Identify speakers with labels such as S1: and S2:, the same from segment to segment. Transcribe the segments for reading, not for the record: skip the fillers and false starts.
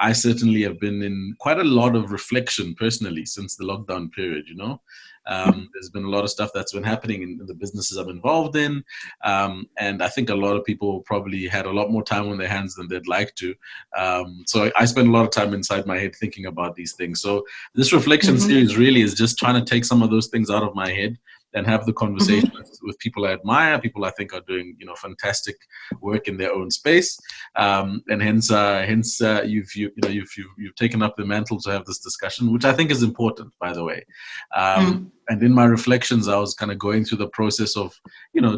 S1: I certainly have been in quite a lot of reflection personally since the lockdown period, There's been a lot of stuff that's been happening in the businesses I'm involved in. And I think a lot of people probably had a lot more time on their hands than they'd like to. So I spend a lot of time inside my head thinking about these things. So this reflection series really is just trying to take some of those things out of my head and have the conversation with people I admire, people I think are doing, fantastic work in their own space, and hence you've taken up the mantle to have this discussion, which I think is important, by the way. And in my reflections, I was kind of going through the process of,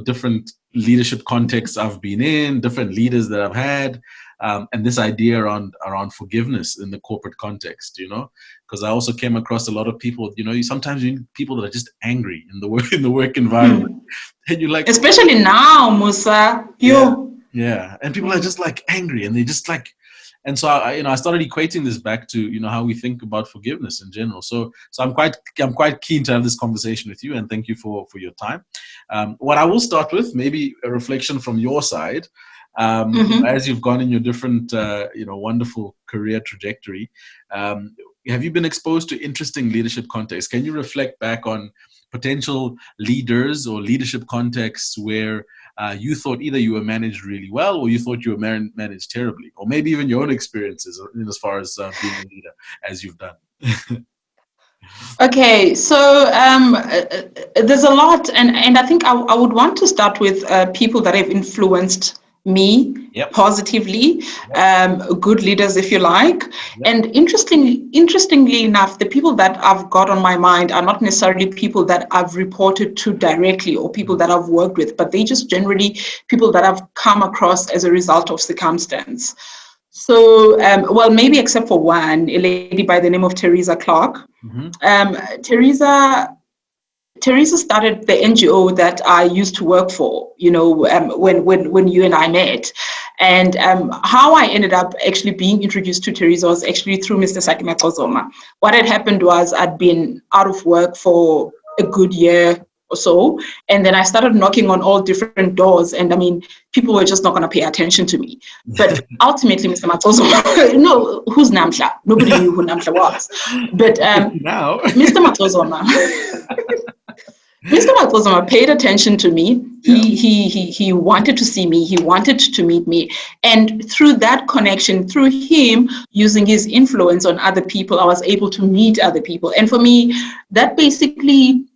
S1: different leadership contexts I've been in, different leaders that I've had, and this idea around forgiveness in the corporate context, because I also came across a lot of people, sometimes you need people that are just angry in the work environment, and you're like,
S2: especially now, Musa,
S1: yeah, and people are just like angry, and they just like. And so I started equating this back to how we think about forgiveness in general. So I'm quite keen to have this conversation with you, and thank you for your time. What I will start with, maybe a reflection from your side, as you've gone in your different wonderful career trajectory. Have you been exposed to interesting leadership contexts? Can you reflect back on potential leaders or leadership contexts where you thought either you were managed really well or you thought you were managed terribly, or maybe even your own experiences as far as being a leader as you've done?
S2: Okay, so there's a lot, and I think I would want to start with people that have influenced me positively, good leaders, if you like. And interestingly enough, the people that I've got on my mind are not necessarily people that I've reported to directly or people that I've worked with, but they just generally people that I've come across as a result of circumstance. So, maybe except for one, a lady by the name of Teresa Clark. Teresa started the NGO that I used to work for, when you and I met. And how I ended up actually being introduced to Teresa was actually through Mr. Sakima. What had happened was I'd been out of work for a good year or so, and then I started knocking on all different doors, and people were just not going to pay attention to me. But ultimately, Mr. Matozoma, who's Namhla? Nobody knew who Namhla was. But
S1: now,
S2: Mr. Matozoma. Mr. Matozoma paid attention to me. He wanted to see me. He wanted to meet me. And through that connection, through him using his influence on other people, I was able to meet other people. And for me, that basically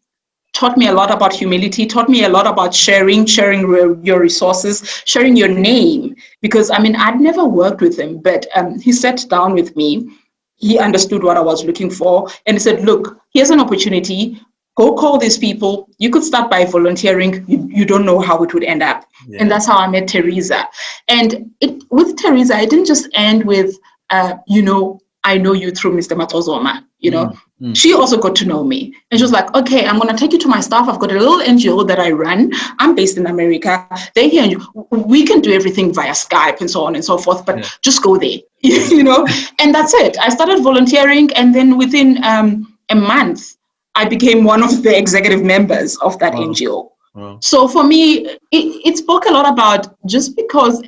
S2: taught me a lot about humility, taught me a lot about sharing your resources, sharing your name. Because, I'd never worked with him, but he sat down with me. He understood what I was looking for. And he said, look, here's an opportunity. Go call these people. You could start by volunteering. You don't know how it would end up. Yeah. And that's how I met Teresa. And with Teresa, it didn't just end with, I know you through Mr. Matozoma, She also got to know me. And she was like, okay, I'm going to take you to my staff. I've got a little NGO that I run. I'm based in America. They're here. We can do everything via Skype and so on and so forth, but just go there, And that's it. I started volunteering. And then within a month, I became one of the executive members of that NGO. Wow. So for me, it spoke a lot about just because,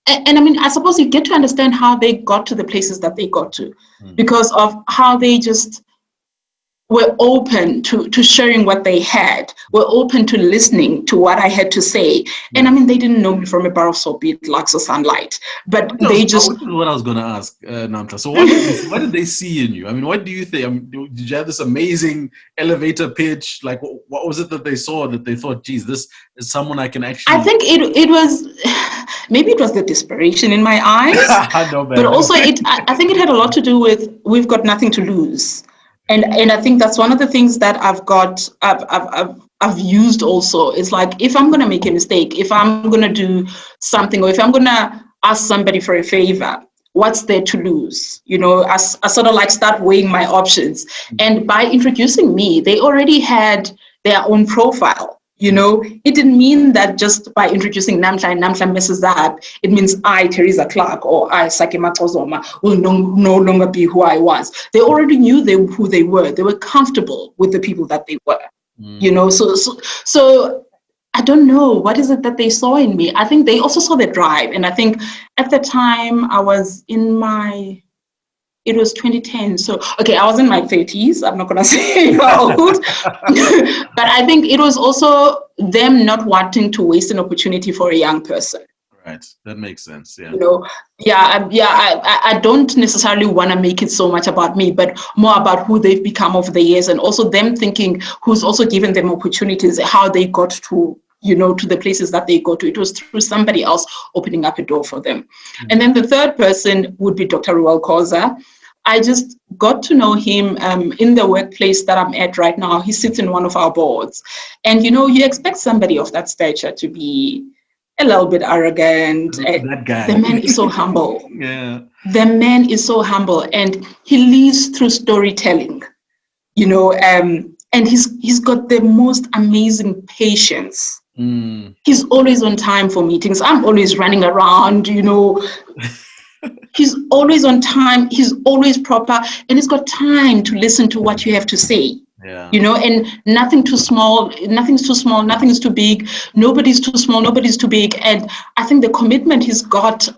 S2: and I suppose you get to understand how they got to the places that they got to because of how they just were open to sharing what they had, were open to listening to what I had to say. And they didn't know me from a bar of soap, lux or sunlight, but they just...
S1: Which is what I was going to ask, Namhla. So what did they see in you? What do you think? Did you have this amazing elevator pitch? Like, what was it that they saw that they thought, geez, this is someone I can actually...
S2: I think it was... Maybe it was the desperation in my eyes, but also I think it had a lot to do with we've got nothing to lose. And I think that's one of the things that I've used also. It's like, if I'm going to make a mistake, if I'm going to do something, or if I'm going to ask somebody for a favor, what's there to lose? I sort of like start weighing my options. And by introducing me, they already had their own profile. It didn't mean that just by introducing Namhla and Namhla messes up, it means I, Teresa Clark, or I, Sakima Tozoma, will no longer be who I was. They already knew who they were. They were comfortable with the people that they were, So I don't know, what is it that they saw in me? I think they also saw the drive. And I think at the time I was in my it was 2010. So, okay, I was in my 30s. I'm not going to say how old. But I think it was also them not wanting to waste an opportunity for a young person.
S1: Right. That makes sense. Yeah.
S2: You know, I don't necessarily want to make it so much about me, but more about who they've become over the years, and also them thinking who's also given them opportunities, how they got to, you know, to the places that they go to. It was through somebody else opening up a door for them. And then the third person would be Dr. Ruel Koza. I just got to know him in the workplace that I'm at right now. He sits in one of our boards. And, you know, you expect somebody of that stature to be a little bit arrogant.
S1: That guy.
S2: The man is so humble.
S1: Yeah.
S2: The man is so humble, and he leads through storytelling, you know, and he's got the most amazing patience. He's always on time for meetings. I'm always running around, you know. He's always on time. He's always proper, and he's got time to listen to what you have to say.
S1: Yeah.
S2: You know, and nothing's too small, nothing is too big, nobody's too small, nobody's too big. And I think the commitment he's got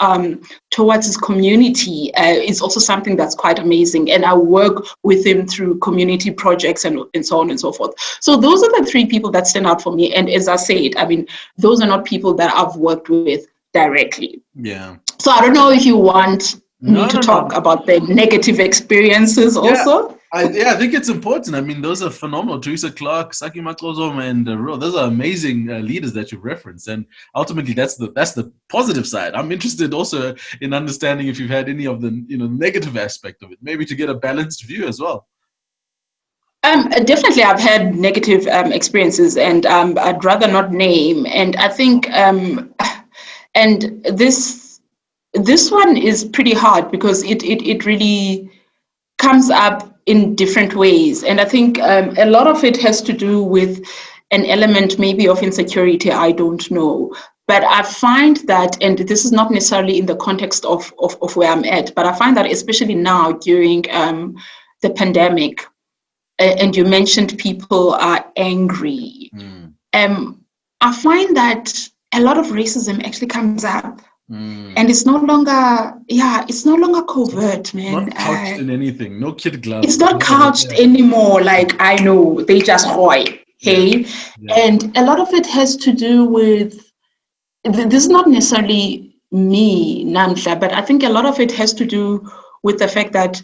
S2: towards his community is also something that's quite amazing. And I work with him through community projects and so on and so forth. So those are the three people that stand out for me. And as I said, I mean, those are not people that I've worked with directly.
S1: Yeah.
S2: So I don't know if you want me to talk about the negative experiences also.
S1: I think it's important. I mean, those are phenomenal. Teresa Clark, Saki Matlozoma, and Ro. Those are amazing leaders that you've referenced. And ultimately, that's the positive side. I'm interested also in understanding if you've had any of the negative aspect of it, maybe to get a balanced view as well.
S2: Definitely, I've had negative experiences, and I'd rather not name. And I think, and this one is pretty hard because it really comes up in different ways. And I think a lot of it has to do with an element maybe of insecurity, I don't know. But I find that, and this is not necessarily in the context of where I'm at, but I find that especially now during the pandemic, and you mentioned people are angry, I find that a lot of racism actually comes up. And it's no longer, covert, man.
S1: Not couched in anything. No kid gloves.
S2: It's not couched anymore. Like, I know they just hoy, hey. Yeah. And a lot of it has to do with, this is not necessarily me, Namhla, but I think a lot of it has to do with the fact that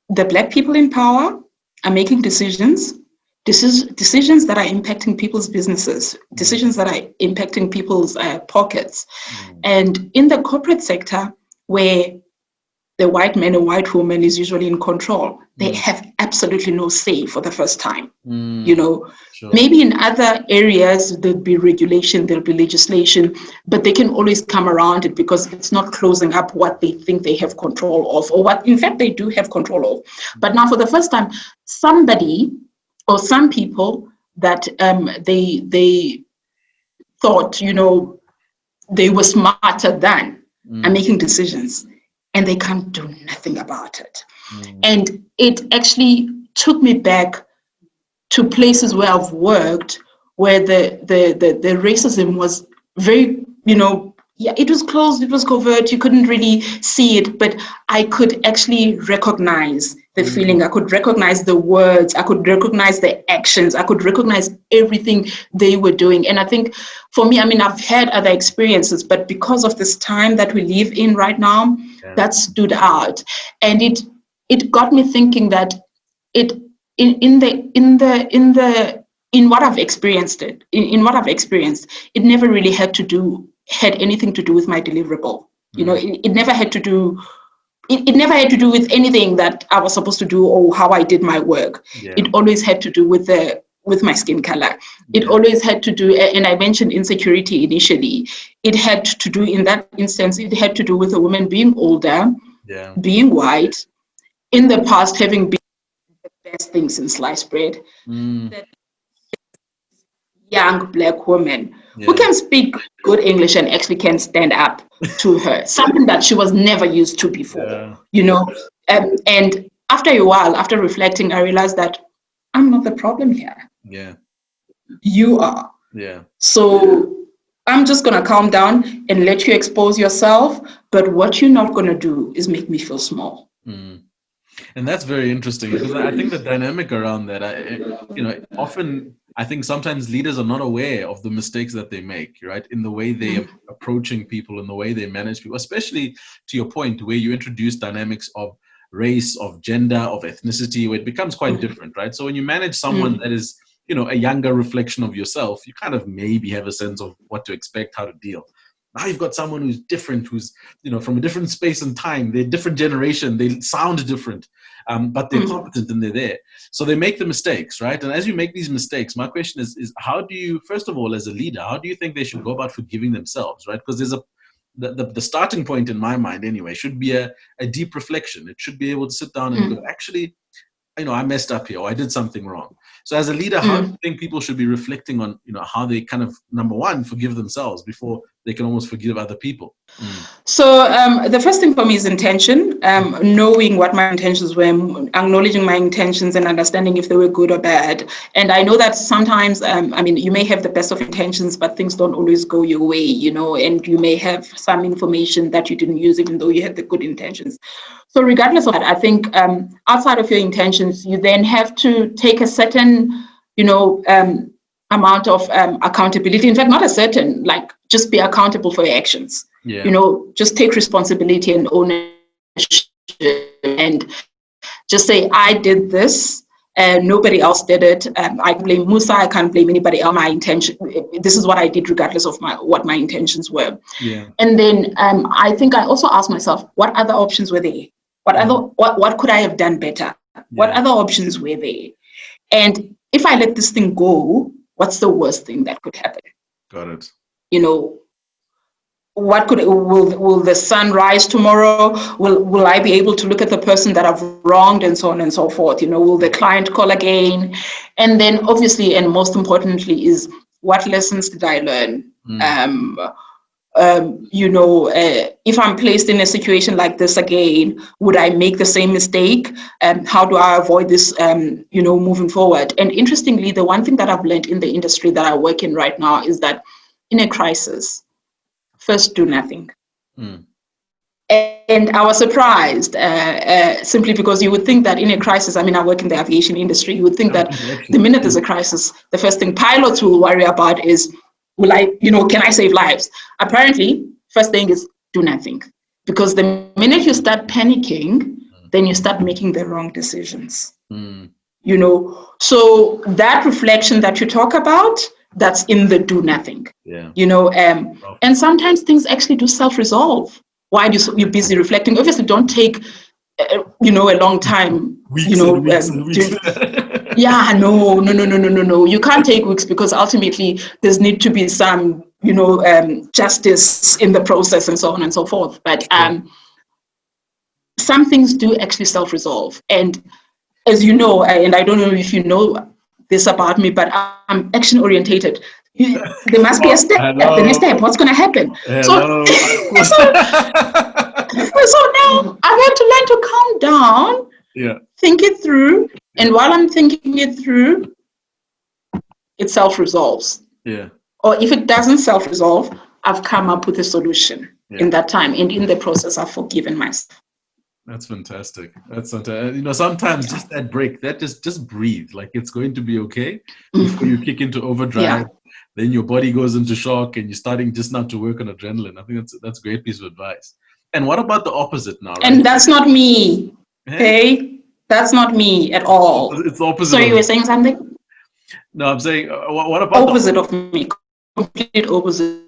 S2: the Black people in power are making decisions that are impacting people's businesses, decisions that are impacting people's pockets. And in the corporate sector, where the white man or white woman is usually in control, they have absolutely no say for the first time. You know, sure. Maybe in other areas, there'll be regulation, there'll be legislation, but they can always come around it because it's not closing up what they think they have control of, or what, in fact, they do have control of. But now for the first time, somebody or some people that they thought, you know, they were smarter than are making decisions, and they can't do nothing about it. And it actually took me back to places where I've worked, where the racism was very, you know, it was closed, it was covert, you couldn't really see it, but I could actually recognize the feeling, I could recognize the words, I could recognize the actions, I could recognize everything they were doing. And I think for me, I mean, I've had other experiences, but because of this time that we live in right now, that stood out. And it got me thinking that in what I've experienced, it never really had anything to do with my deliverable. You know, it never had to do. It never had to do with anything that I was supposed to do or how I did my work. It always had to do with my skin color. It always had to do, and I mentioned insecurity initially. It had to do, in that instance, it had to do with a woman being older, being white, in the past having been the best thing since sliced bread. That young Black woman who can speak good English and actually can stand up to her, something that she was never used to before, you know. And after a while, after reflecting, I realized that I'm not the problem here. You are. So I'm just going to calm down and let you expose yourself. But what you're not going to do is make me feel small.
S1: And that's very interesting because I think the dynamic around that, often I think sometimes leaders are not aware of the mistakes that they make, right? In the way they are approaching people, in the way they manage people, especially to your point where you introduce dynamics of race, of gender, of ethnicity, where it becomes quite different, right? So when you manage someone that is, a younger reflection of yourself, you kind of maybe have a sense of what to expect, how to deal. Now you've got someone who's different, who's, from a different space and time. They're a different generation. They sound different, but they're competent and they're there. So they make the mistakes, right? And as you make these mistakes, my question is how do you, first of all, as a leader, how do you think they should go about forgiving themselves, right? Because there's the starting point in my mind anyway should be a deep reflection. It should be able to sit down and go, actually, I messed up here, or I did something wrong. So as a leader, how do you think people should be reflecting on, how they kind of, number one, forgive themselves before they can almost forgive other people?
S2: So the first thing for me is intention, knowing what my intentions were, acknowledging my intentions and understanding if they were good or bad. And I know that sometimes, you may have the best of intentions, but things don't always go your way, and you may have some information that you didn't use, even though you had the good intentions. So regardless of that, I think outside of your intentions, you then have to take a certain, amount of accountability. In fact, not a certain, like just be accountable for your actions.
S1: Yeah.
S2: Just take responsibility and ownership and just say, I did this and nobody else did it. I blame Musa. I can't blame anybody else. My intention, this is what I did regardless of what my intentions were.
S1: Yeah.
S2: And then I think I also asked myself, what other options were there? What could I have done better? Yeah. What other options were there? And if I let this thing go, what's the worst thing that could happen?
S1: Got it.
S2: What will the sun rise tomorrow? Will I be able to look at the person that I've wronged and so on and so forth? Will the client call again? And then obviously, and most importantly, is what lessons did I learn? If I'm placed in a situation like this again, would I make the same mistake? How do I avoid this, moving forward? And interestingly, the one thing that I've learned in the industry that I work in right now is that in a crisis, first do nothing. And I was surprised simply because you would think that in a crisis, I work in the aviation industry, you would think that the minute there's a crisis, the first thing pilots will worry about is, can I save lives? Apparently, first thing is do nothing. Because the minute you start panicking, then you start making the wrong decisions. So that reflection that you talk about, that's in the do nothing.
S1: Yeah.
S2: And sometimes things actually do self-resolve while you're busy reflecting. Obviously, don't take, a long time.
S1: Weeks.
S2: Yeah, no. You can't take weeks because ultimately there's need to be some, justice in the process and so on and so forth. But some things do actually self-resolve. And as you know, and I don't know if you know this about me, but I'm action-orientated. There must be a step. The next step, what's going to happen?
S1: Hello.
S2: So now I've had to learn to calm down, think it through, and while I'm thinking it through, it self-resolves.
S1: Yeah.
S2: Or if it doesn't self-resolve, I've come up with a solution in that time, and in the process, I've forgiven myself.
S1: That's fantastic. That's fantastic. Sometimes just that break, that just breathe, like it's going to be okay before you kick into overdrive. Then your body goes into shock, and you're starting just now to work on adrenaline. I think that's a great piece of advice. And what about the opposite now? Right?
S2: And that's not me. Okay, that's not me at all.
S1: It's the opposite.
S2: So you were saying something?
S1: No, I'm saying what about
S2: opposite of me? Complete opposite.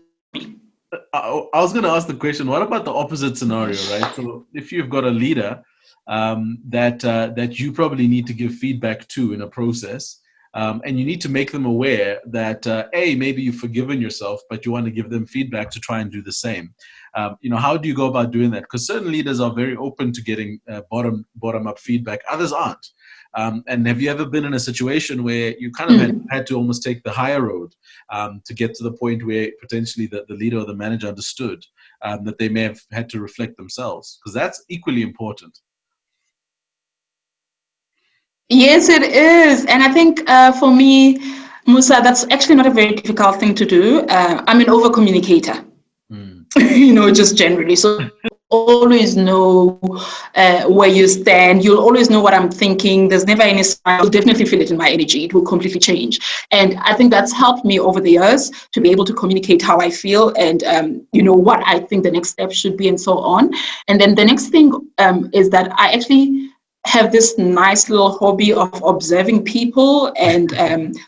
S1: I was going to ask the question, what about the opposite scenario, right? So if you've got a leader that you probably need to give feedback to in a process, and you need to make them aware that, maybe you've forgiven yourself, but you want to give them feedback to try and do the same. How do you go about doing that? Because certain leaders are very open to getting bottom-up feedback. Others aren't. And have you ever been in a situation where you kind of had to almost take the higher road to get to the point where potentially the leader or the manager understood that they may have had to reflect themselves? Because that's equally important.
S2: Yes, it is. And I think for me, Musa, that's actually not a very difficult thing to do. I'm an over-communicator, just generally. So always know where you stand. You'll always know what I'm thinking. There's never any sign. You'll definitely feel it in my energy. It will completely change. And I think that's helped me over the years to be able to communicate how I feel and, what I think the next step should be and so on. And then the next thing is that I actually have this nice little hobby of observing people and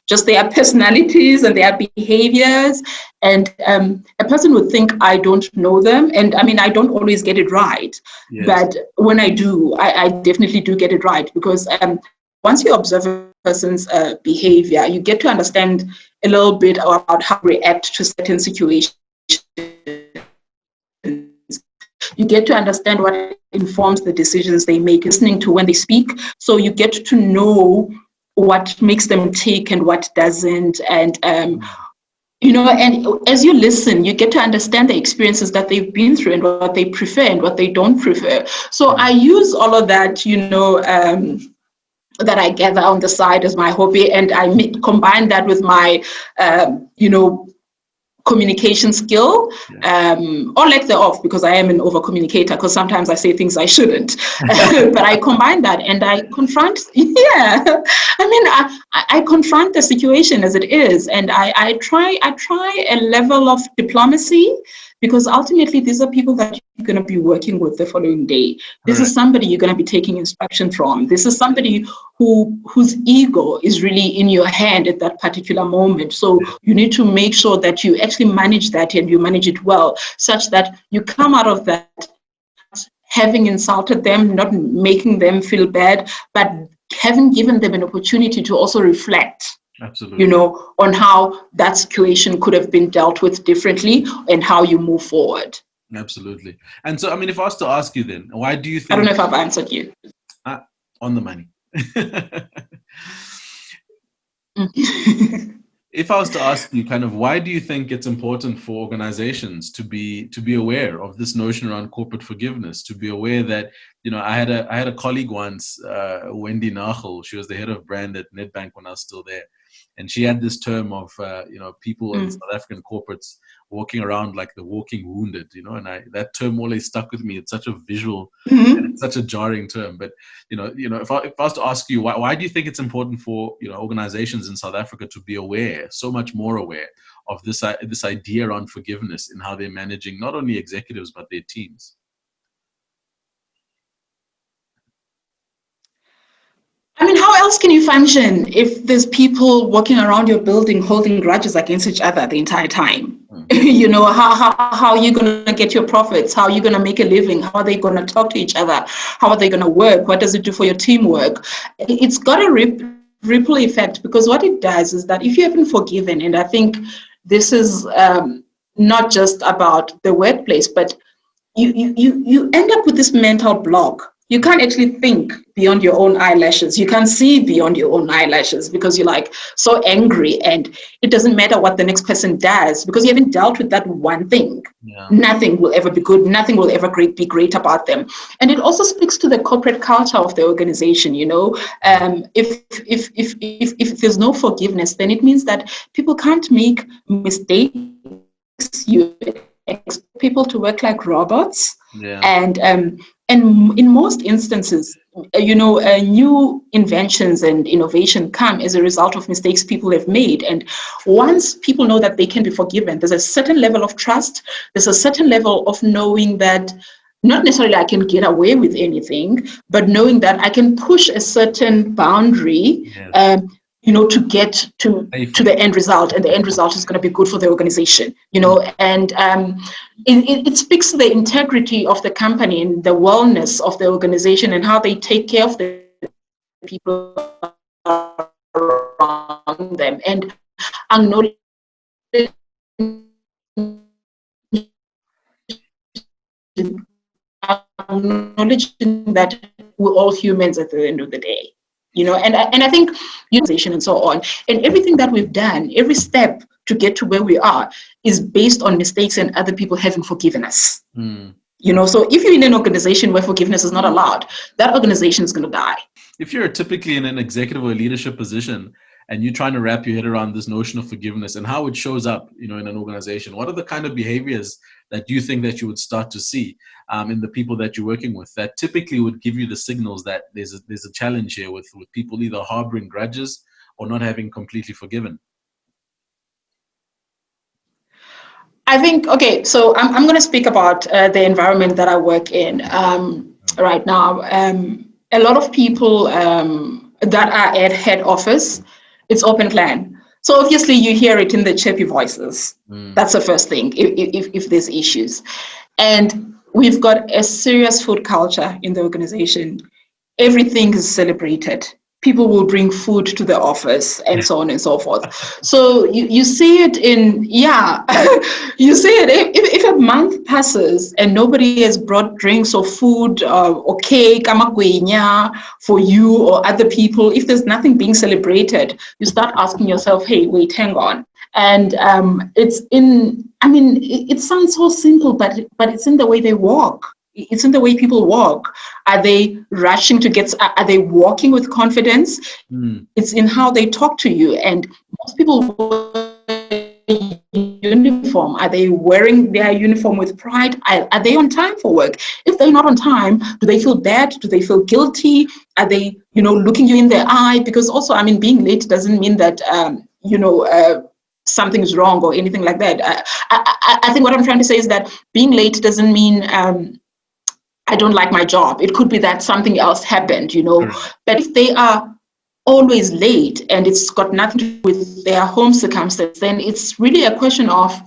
S2: just their personalities and their behaviors. And a person would think I don't know them. And I mean, I don't always get it right. Yes. But when I do, I definitely do get it right, because once you observe a person's behavior, you get to understand a little bit about how to react to certain situations. You get to understand what informs the decisions they make, listening to when they speak. So you get to know what makes them tick and what doesn't. And, and as you listen, you get to understand the experiences that they've been through and what they prefer and what they don't prefer. So I use all of that, that I gather on the side as my hobby, and I combine that with my, communication skill, or lack thereof, because I am an over communicator, because sometimes I say things I shouldn't. But I combine that and I confront, I confront the situation as it is, and I try a level of diplomacy, because ultimately these are people that you're going to be working with the following day. This is somebody you're going to be taking instruction from. This is somebody whose ego is really in your hand at that particular moment. So you need to make sure that you actually manage that, and you manage it well, such that you come out of that having insulted them, not making them feel bad, but having given them an opportunity to also reflect.
S1: Absolutely.
S2: On how that situation could have been dealt with differently and how you move forward.
S1: Absolutely. And so, I mean, if I was to ask you then, why do you think...
S2: I don't know if I've answered you.
S1: On the money. If I was to ask you kind of, why do you think it's important for organizations to be aware of this notion around corporate forgiveness, to be aware that, I had a colleague once, Wendy Namhla, she was the head of brand at Nedbank when I was still there. And she had this term of, people in South African corporates walking around like the walking wounded, and that term always stuck with me. It's such a visual, and it's such a jarring term. But, if I was to ask you, why do you think it's important for, organizations in South Africa to be aware, so much more aware of this idea around forgiveness in how they're managing not only executives, but their teams?
S2: I mean, how else can you function if there's people walking around your building holding grudges against each other the entire time? How are you going to get your profits? How are you going to make a living? How are they going to talk to each other? How are they going to work? What does it do for your teamwork? It's got a ripple effect, because what it does is that if you haven't forgiven, and I think this is not just about the workplace, but you end up with this mental block. You can't actually think beyond your own eyelashes. You can't see beyond your own eyelashes, because you're like so angry, and it doesn't matter what the next person does, because you haven't dealt with that one thing. Nothing will ever be good. Nothing will ever be great about them. And it also speaks to the corporate culture of the organization. If there's no forgiveness, then it means that people can't make mistakes. You expect people to work like robots. And in most instances, new inventions and innovation come as a result of mistakes people have made. And once people know that they can be forgiven, there's a certain level of trust. There's a certain level of knowing that not necessarily I can get away with anything, but knowing that I can push a certain boundary, to get to the end result, and the end result is going to be good for the organization, and it speaks to the integrity of the company and the wellness of the organization and how they take care of the people around them, and acknowledging that we're all humans at the end of the day. And I think organization and so on, and everything that we've done, every step to get to where we are is based on mistakes and other people having forgiven us. So if you're in an organization where forgiveness is not allowed, that organization is going to die.
S1: If you're typically in an executive or leadership position and you're trying to wrap your head around this notion of forgiveness and how it shows up, in an organization, what are the kind of behaviors that you think that you would start to see in the people that you're working with that typically would give you the signals that there's a challenge here with people either harboring grudges or not having completely forgiven?
S2: I think, okay, so I'm going to speak about the environment that I work in right now. A lot of people that are at head office, it's open plan. So obviously you hear it in the chirpy voices. That's the first thing, if there's issues. And we've got a serious food culture in the organization. Everything is celebrated. People will bring food to the office and so on and so forth. So you see it you see it. If a month passes and nobody has brought drinks or food or cake for you or other people, if there's nothing being celebrated, you start asking yourself, hey, wait, hang on. And it sounds so simple, but it's in the way they walk. It's in the way people walk. Are they rushing to get, are they walking with confidence? It's in how they talk to you. And most people wear uniform. Are they wearing their uniform with pride? Are they on time for work? If they're not on time, do they feel bad? Do they feel guilty? Are they, looking you in the eye? Because also, being late doesn't mean that, something's wrong or anything like that. I think what I'm trying to say is that being late doesn't mean I don't like my job. It could be that something else happened, But if they are always late and it's got nothing to do with their home circumstance, then it's really a question of,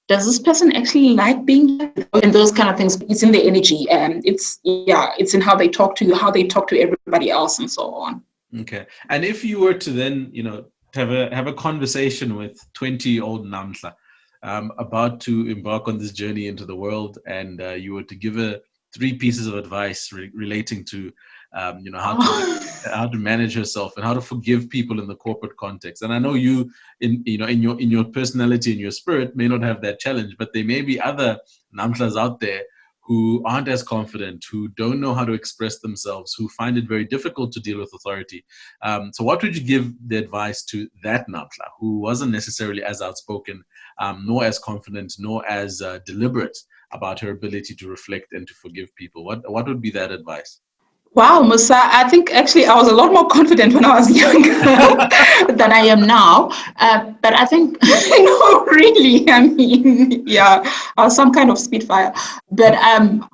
S2: does this person actually like being here? And those kind of things. It's in the energy, and it's in how they talk to you, how they talk to everybody else, and so on.
S1: Okay. And if you were to then, have a conversation with 20-year-old Namhla about to embark on this journey into the world, and you were to give her 3 pieces of advice relating to how to manage herself and how to forgive people in the corporate context. And I know you in your personality and your spirit may not have that challenge, but there may be other Namhlas out there who aren't as confident, who don't know how to express themselves, who find it very difficult to deal with authority. So what would you give the advice to that Namhla who wasn't necessarily as outspoken, nor as confident, nor as deliberate about her ability to reflect and to forgive people? What would be that advice?
S2: Wow, Musa, I think actually I was a lot more confident when I was younger than I am now. But I think, no, really, I was some kind of spitfire. But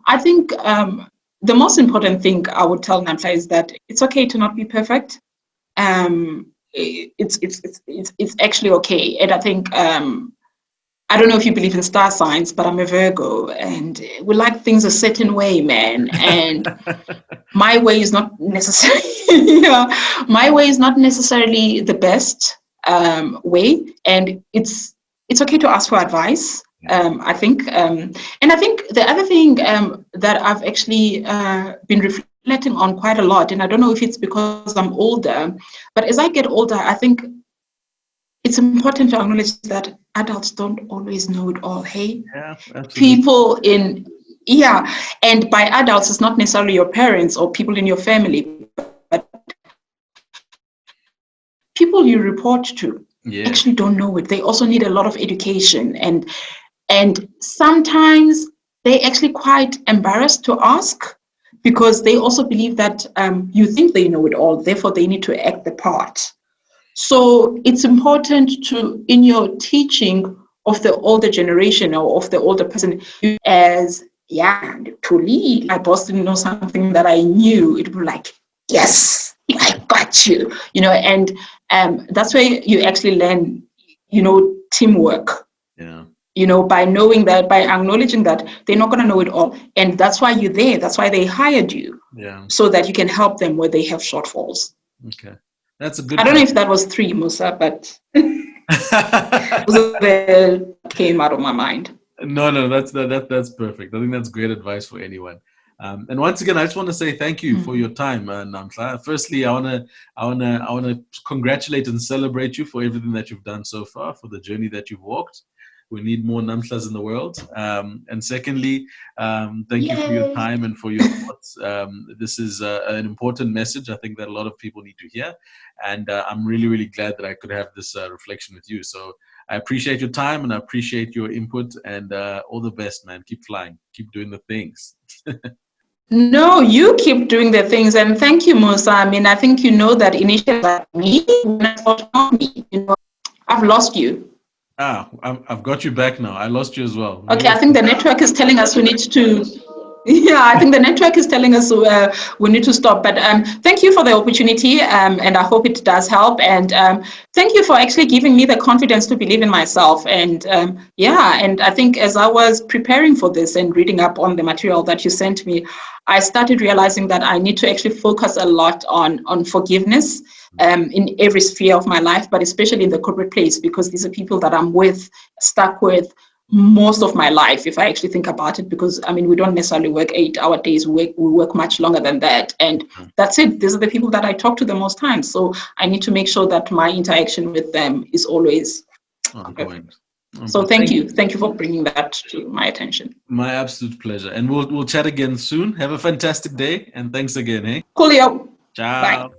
S2: I think the most important thing I would tell Namhla is that it's okay to not be perfect. It's actually okay. And I think, I don't know if you believe in star signs, but I'm a Virgo and we like things a certain way, man. And my way is not necessarily, my way is not necessarily the best way. And it's okay to ask for advice, I think. And I think the other thing that I've actually been reflecting on quite a lot, and I don't know if it's because I'm older, but as I get older, I think it's important to acknowledge that adults don't always know it all. Hey, people and by adults, it's not necessarily your parents or people in your family, but people you report to actually don't know it. They also need a lot of education, and sometimes they're actually quite embarrassed to ask because they also believe that you think they know it all, therefore they need to act the part. So it's important to, in your teaching of the older generation or of the older person, as to lead. My boss didn't know something that I knew. It would be like, yes, I got you, and that's where you actually learn, teamwork. By knowing that, by acknowledging that they're not going to know it all, and that's why you're there. That's why they hired you, so that you can help them where they have shortfalls.
S1: Okay. That's a good.
S2: I don't know if that was 3, Musa, but that came out of my mind.
S1: No, that's perfect. I think that's great advice for anyone. And once again, I just want to say thank you for your time, Namhla. Firstly, I wanna congratulate and celebrate you for everything that you've done so far, for the journey that you've walked. We need more Namhlas in the world. And secondly, thank you for your
S2: Yay.
S1: time and for your thoughts. This is an important message I think that a lot of people need to hear. And I'm really, really glad that I could have this reflection with you. So I appreciate your time and I appreciate your input, and all the best, man. Keep flying. Keep doing the things.
S2: No, you keep doing the things, and thank you, Musa. I mean, I think you know that initially, like me, when I thought about me, I've lost you.
S1: I've got you back now. I lost you as well.
S2: Okay, I think the network is telling us we need to. Yeah, I think the network is telling us we need to stop. But thank you for the opportunity, and I hope it does help. And thank you for actually giving me the confidence to believe in myself. And yeah, and I think as I was preparing for this and reading up on the material that you sent me, I started realizing that I need to actually focus a lot on forgiveness in every sphere of my life, but especially in the corporate place, because these are people that I'm with, stuck with most of my life, if I actually think about it, because I mean, we don't necessarily work 8-hour days, we work much longer than that. And that's it. These are the people that I talk to the most times. So I need to make sure that my interaction with them is always
S1: ongoing.
S2: So thank you. Thank you for bringing that to my attention.
S1: My absolute pleasure. And we'll chat again soon. Have a fantastic day. And thanks again. Hey?
S2: Coolio.
S1: Ciao.
S2: Bye.